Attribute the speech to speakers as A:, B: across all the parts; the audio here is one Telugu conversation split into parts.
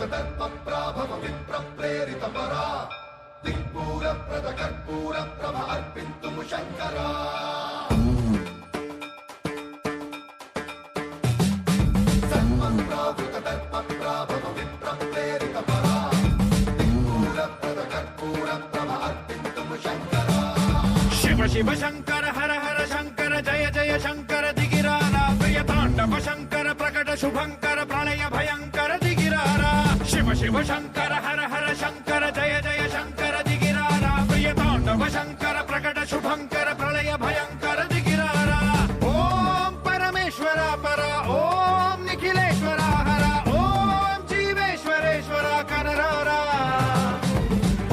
A: దర్పప్రాభవ విప్రప్రేరిత పరా దిక్పూర ప్రద కర్పూర ప్రభ అర్పింతుము శంకరా సన్మన్ప్రావృత దర్పప్రాభవ విప్రప్రేరిత పరా దిక్పూర ప్రద కర్పూర ప్రభ అర్పింతుము శంకరా
B: శివ శివ శంకర హర హర శంకర జయ జయ శంకర దిగిరారా ప్రియ తాండవ శంకర ప్రకట శుభంకర ప్రళయ భయంకర దిగిరారా శివ శివ శంకర హర హర శంకర జయ జయ శంకర దిగిరారా ప్రియ తాండవ శంకర ప్రకట శుభంకర ప్రళయ భయంకర దిగిరారా ఓం పరమేశ్వర పర ఓం నిఖిలేశ్వర హర ఓం జీవేశ్వరేశ్వర కనరారా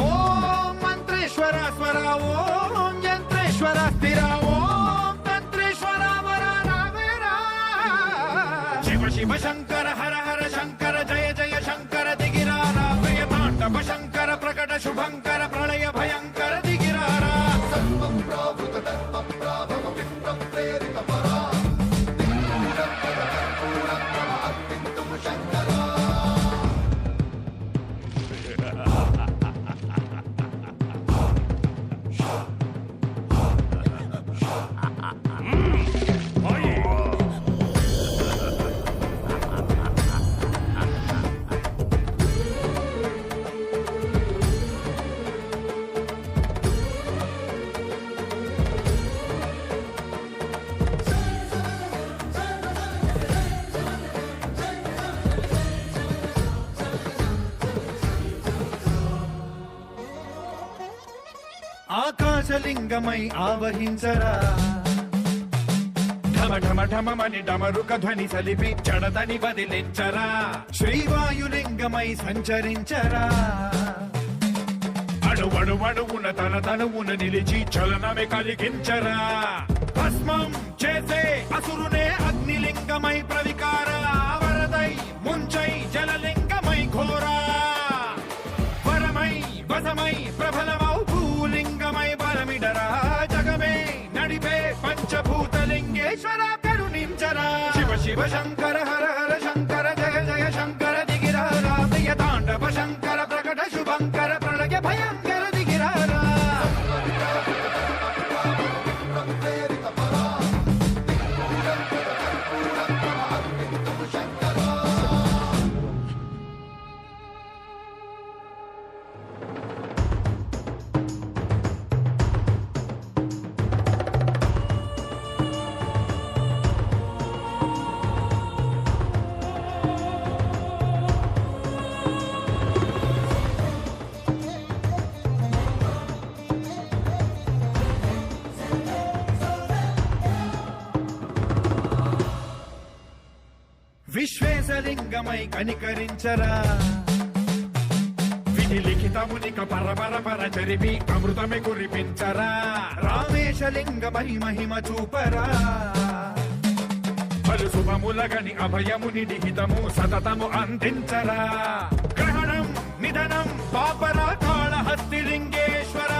B: ఓం మంత్రేశ్వర స్వర ఓం యంత్రేశ్వర స్థిర ఓం తంత్రేశ్వర వర రావేరా శివ శివ శంకర హర హర శంకర జయ జయ శంకర దిగిరారా ప్రియ తాండవ శంకర ప్రకట శుభంకర ప్రళయ భయంకర దిగిరారా
A: సర్వం ప్రావృత దర్పప్రాభవ విప్రప్రేరిత పరా దిక్పూర ప్రద కర్పూర ప్రభ అర్పింతుము శంకరా
B: ఆకాశలింగమై ఆవహించరా ఢమ ఢమ ఢమమని డమరుక ధ్వని సలిపి జడదని వదిలించరా శ్రీవాయులింగమై సంచరించరా అణువణువున తన తనువున నిలిచి చలనమే కలిగించరా భస్మం చేసే అసురునే అగ్నిలింగమై ప్రవికార వరదై ముంచై జలలింగమై ఘోరా వరమై వసమై ప్రబలమౌ భూలింగమై బలమిడరా జగమే నడిపే పంచభూతలింగేశ్వర కరుణించరా శివ శివ శంకర హర హర శంకర జయ జయ శంకర దిగిరారా ప్రియ తాండవ శంకర ప్రకట శుభంకర ప్రళయ భయంకర దిగిరారా
A: విప్రప్రేరిత పరా దిక్పూర ప్రద కర్పూర ప్రభ అర్పింతుము శంకరా
B: విశ్వేశలింగమై కనికరించరా విధి లిఖితమునిక పరపర పర చరిపి అమృతమే కురిపించరా రామేశలింగమై మహిమ చూపరా పలు శుభములగని అభయముని లిఖితము సతతము అందించరా గ్రహణం నిధనం పాపరా కాళహస్తిలింగేశ్వర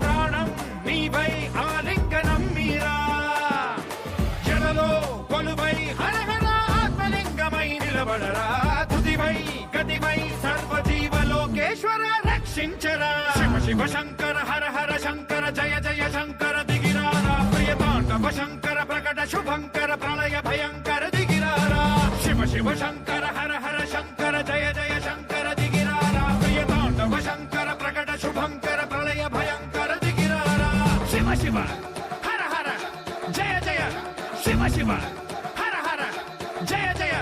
B: ప్రాణం నీవై ఆలింగనం మీరా జడలో కొలువై హర హర ఆత్మలింగమై నిలబడరా తుదివై గతివై సర్వజీవలోకేశ్వర రక్షించరా శివ శివ శంకర హర హర శంకర జయ జయ శంకర దిగిరారా ప్రియ తాండవ శంకర ప్రకట శుభంకర ప్రళయ భయంకర దిగిరారా శివ శివ శంకర హర హర శంకర జయ జయ శంకర దిగిరారా ప్రియ తాండవ శంకర ప్రకట శుభంకర ప్రళయ భయంకర దిగిరారా శివ శివ హర హర జయ జయ శివ శివ హర హర జయ జయ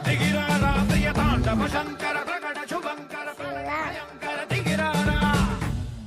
B: దిగిరారా ప్రియ తాండవ శంకర